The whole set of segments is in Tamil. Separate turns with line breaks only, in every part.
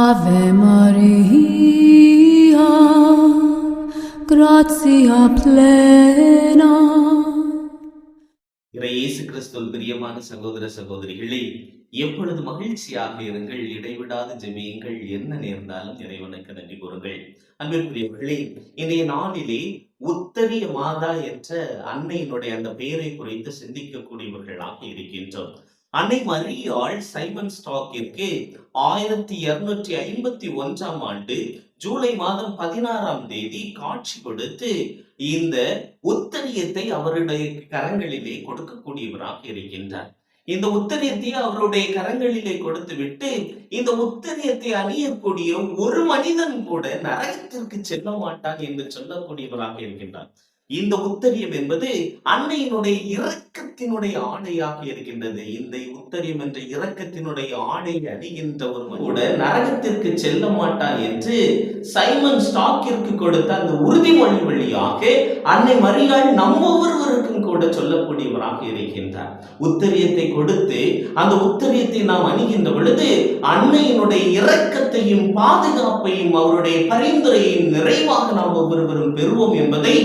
Ave Maria, gratia plena.
இயேசு கிறிஸ்துவில் பிரியமான சகோதர சகோதரிகளே, எப்பொழுது மகிழ்ச்சியாக இருங்கள், இடைவிடாது ஜெபியுங்கள், என்ன நேர்ந்தாலும் இறைவனுக்கு நன்றி கூறுங்கள். அன்பிற்குரியவர்களே, இன்றைய நாளிலே உத்தரிய மாதா என்ற அன்னையினுடைய அந்த பெயரை குறித்து சிந்திக்கக்கூடியவர்களாக இருக்கின்றோம். அன்னை மரியாள் சைமன் ஸ்டாக்கிற்கு 1251ஆம் ஆண்டு ஜூலை மாதம் 16ஆம் தேதி காட்சி கொடுத்து இந்த உத்தரியத்தை அவருடைய கரங்களிலே கொடுக்கக்கூடியவராக இருக்கின்றார். இந்த உத்தரியத்தை அவருடைய கரங்களிலே கொடுத்து விட்டு இந்த உத்தரியத்தை அணியக்கூடிய ஒரு மனிதன் கூட நரகத்திற்கு செல்ல மாட்டான் என்று சொல்லக்கூடியவராக இருக்கின்றார். இந்த உத்தரியம் என்பது அன்னையினுடைய இரக்கத்தினுடைய ஆடையாக இருக்கின்றது. இந்த உத்தரியம் என்ற இரக்கத்தினுடைய ஆடை அணிகின்ற ஒருவன் கூட நரகத்திற்கு செல்ல மாட்டான் என்று சைமன் ஸ்டாக்கிற்கு கொடுத்த அந்த உறுதிமொழி வழியாக அன்னை மரியாள் நம்ம ஒவ்வொருவருக்கும் கூட சொல்லக்கூடியவராக இருக்கின்றார். உத்தரியத்தை கொடுத்து அந்த உத்தரியத்தை நாம் அணிகின்ற பொழுது அன்னையினுடைய இரக்கத்தையும் பாதுகாப்பையும் அவருடைய பரிந்துரையையும் நிறைவாக நாம் ஒவ்வொருவரும் பெறுவோம் என்பதை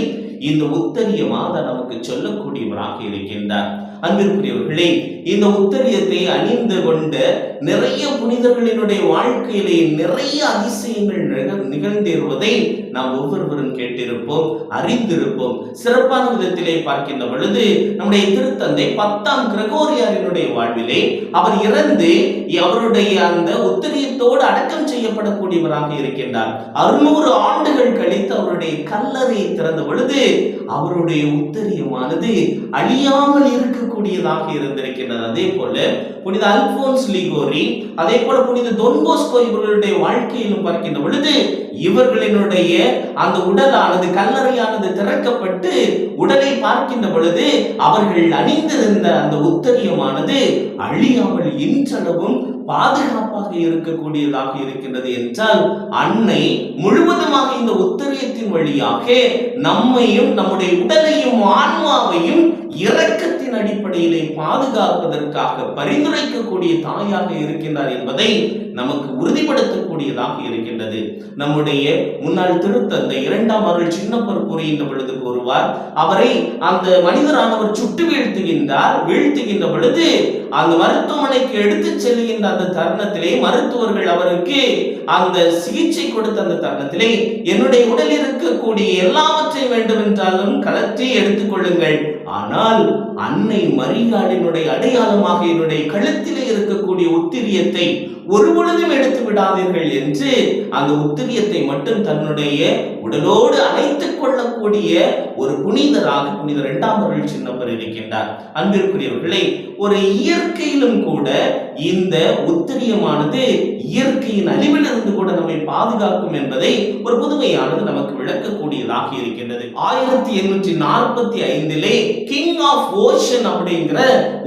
இந்த உத்தரிய மாதா நமக்கு சொல்லக்கூடியவராக இருக்கின்றார். அன்பிற்குரியவர்களே, இந்த உத்தரியத்தை அணிந்து கொண்ட நிறைய புனிதர்களினுடைய வாழ்க்கையிலே நிறைய அதிசயங்கள் நிகழ்ந்தேறுவதை நாம் ஒவ்வொருவரும் கேட்டிருப்போம், அறிந்திருப்போம். சிறப்பான விதத்திலே பார்க்கின்ற பொழுது நம்முடைய திருத்தந்தை 10ஆம் கிரகோரியாரினுடைய வாழ்விலே அவர் இறந்து அவருடைய அந்த உத்தரியத்தோடு அடக்கம் செய்யப்படக்கூடியவராக இருக்கின்றார். 600 ஆண்டுகள் கழித்து அவருடைய கல்லறையை திறந்த பொழுது அவருடைய உத்தரியமானது அழியாமல் இருக்கக்கூடியதாக இருந்திருக்கின்றது. அதே போல புனித அல்போன்ஸ் லிகோரி, அதே போல புனித டொன் போஸ்கோ இவர்களுடைய வாழ்க்கையிலும் பார்க்கின்ற பொழுது இவர்களினுடைய அந்த உடலானது கல்லறையானது திறக்கப்பட்டு உடலை பார்க்கின்ற பொழுது அவர்கள் அணிந்திருந்த அந்த உத்தரியமானது அழியாமல் இன்றளவும் பாதுகாப்பாக இருக்கக்கூடியதாக இருக்கின்றது என்றால் அன்னை முழுவதுமாக இந்த உத்தரியத்தின் வழியாக நம்மையும் நம்முடைய உடலையும் ஆன்மாவையும் இரக்கத்தின் அடிப்படையிலே பாதுகாப்பதற்காக பரிந்துரைக்கக்கூடிய தாயாக இருக்கின்றார் என்பதை நமக்கு உறுதிப்படுத்தக்கூடியதாக இருக்கின்றது. நம்முடைய முன்னாள் திருத்தந்தை 2ஆம் அருள் சின்னப்பர் கூறுகின்ற பொழுது கூறுவார், அவரை அந்த மனிதரானவர் சுட்டு வீழ்த்துகின்ற பொழுது அந்த மருத்துவமனைக்கு எடுத்துச் செல்கின்ற அந்த தருணத்திலே மருத்துவர்கள் அவருக்கு அந்த சிகிச்சை கொடுத்த அந்த தருணத்திலே என்னுடைய உடலில் இருக்கக்கூடிய எல்லாவற்றையும் வேண்டுமென்றாலும் கலற்றி எடுத்துக் கொள்ளுங்கள், ஆனால் அன்னை மரியாளினுடைய அடையாளமாக என்னுடைய கழுத்திலே இருக்கக்கூடிய உத்திரியத்தை ஒரு பொழுதும் எடுத்து விடாதீர்கள் என்று அந்த உத்திரியத்தை மட்டும் தன்னுடைய உடலோடு அணைத்துக் கொள்ளக்கூடிய ஒரு புனிதராக புனித 2ஆம் அருள் சின்னப்பர் இருக்கின்றார். அன்பிற்குரியவர்களே, ஒரு இயற்கையிலும் கூட இந்த உத்திரியமானது இயற்கையின் அழிவிலிருந்து கூட நம்மை பாதுகாக்கும் என்பதை ஒரு புதுமையானது நமக்கு விளக்கக்கூடியதாக இருக்கின்றது. 1845 கிங் ஆஃப் ஓஷன் அப்படிங்கிற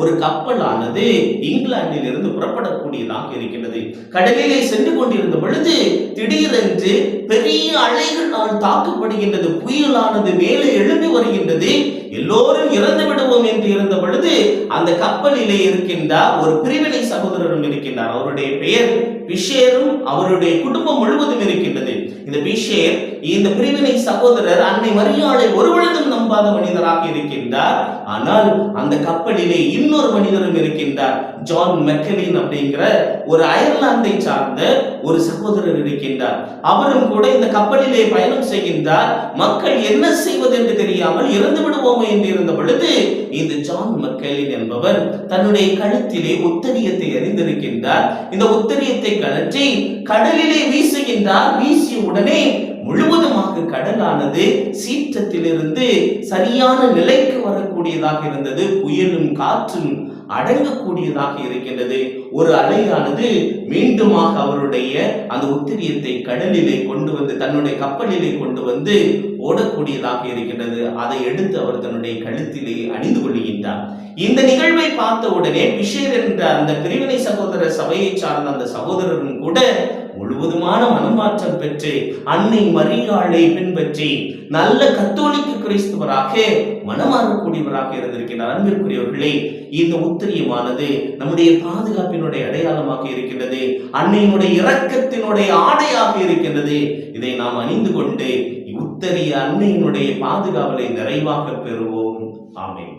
ஒரு கப்பலானது இங்கிலாந்தில் இருந்து புறப்படக்கூடியதாக இருக்கின்றது. கடலிலே சென்று கொண்டிருந்த பொழுது திடீரென்று பெரிய அலைகளால் தாக்கப்படுகின்றது. புயலானது மேலே எழும்பி வருகின்றது. எல்லோரும் இறந்து விடுவோம் என்று இருந்த பொழுது அந்த கப்பலிலே இருக்கின்றார் ஒரு பிரிவினை சகோதரரும் இருக்கின்றார். அவருடைய பெயர் பிஷேரும் அவருடைய குடும்பம் முழுவதும் இருக்கின்றது. இந்த பிஷேர், இந்த பிரிவினை சகோதரர் அன்னை மரியாளை ஒருவழுதும் நம்பாத மனிதராக இருக்கின்றார். ஆனால் அந்த கப்பலிலே இன்னொரு மனிதரும் இருக்கின்றார். ஜான் மெக்கலின் அப்படிங்கிற ஒரு அயர்லாந்தை சார்ந்த ஒரு சகோதரர் இருக்கின்றார். அவரும் கூட இந்த கப்பலிலே பயணம் செய்கின்றார். மக்கள் என்ன செய்வது என்று தெரியாமல் இறந்து விடுவோமே என்று இருந்த பொழுது இந்த ஜான் மெக்கலின் என்பவர் தன்னுடைய கழுத்திலே உத்தரியத்தை அறிந்திருக்கின்றார். இந்த உத்தரியத்தை கழற்றி கடலிலே வீசுகின்றார். வீசிய உடனே முழுவதுமாக கடலானது சீற்றத்திலிருந்து சரியான நிலைக்கு வரக்கூடியதாக இருந்தது. புயலும் காற்றும் அடங்கக்கூடியதாக இருக்கின்றது. ஒரு அலையானது மீண்டுமாக அவருடைய அந்த உத்திரியத்தை கடலிலே கொண்டு வந்து தன்னுடைய கப்பலிலே கொண்டு வந்து ஓடக்கூடியதாக இருக்கின்றது. அதை எடுத்து அவர் தன்னுடைய கழுத்திலே அணிந்து கொள்கின்றார். இந்த நிகழ்வை பார்த்த உடனே பிஷேர் என்ற அந்த பிரிவினை சகோதர சபையை சார்ந்த அந்த சகோதரரும் கூட முழுவதுமான மனமாற்றம் பெற்று அன்னை மரியாளை பின்பற்றி நல்ல கத்தோலிக்க கிறிஸ்துவராக மனமாறக்கூடியவராக இருந்திருக்கிறார். அன்பிற்குரியவர்களே, இந்த உத்திரியமானது நம்முடைய பாதுகாப்பினுடைய அடையாளமாக இருக்கின்றது. அன்னையினுடைய இரக்கத்தினுடைய ஆடையாக இருக்கின்றது. இதை நாம் அணிந்து கொண்டு உத்தரிய அன்னையினுடைய பாதுகாவலை நிறைவாக பெறுவோம். ஆமென்.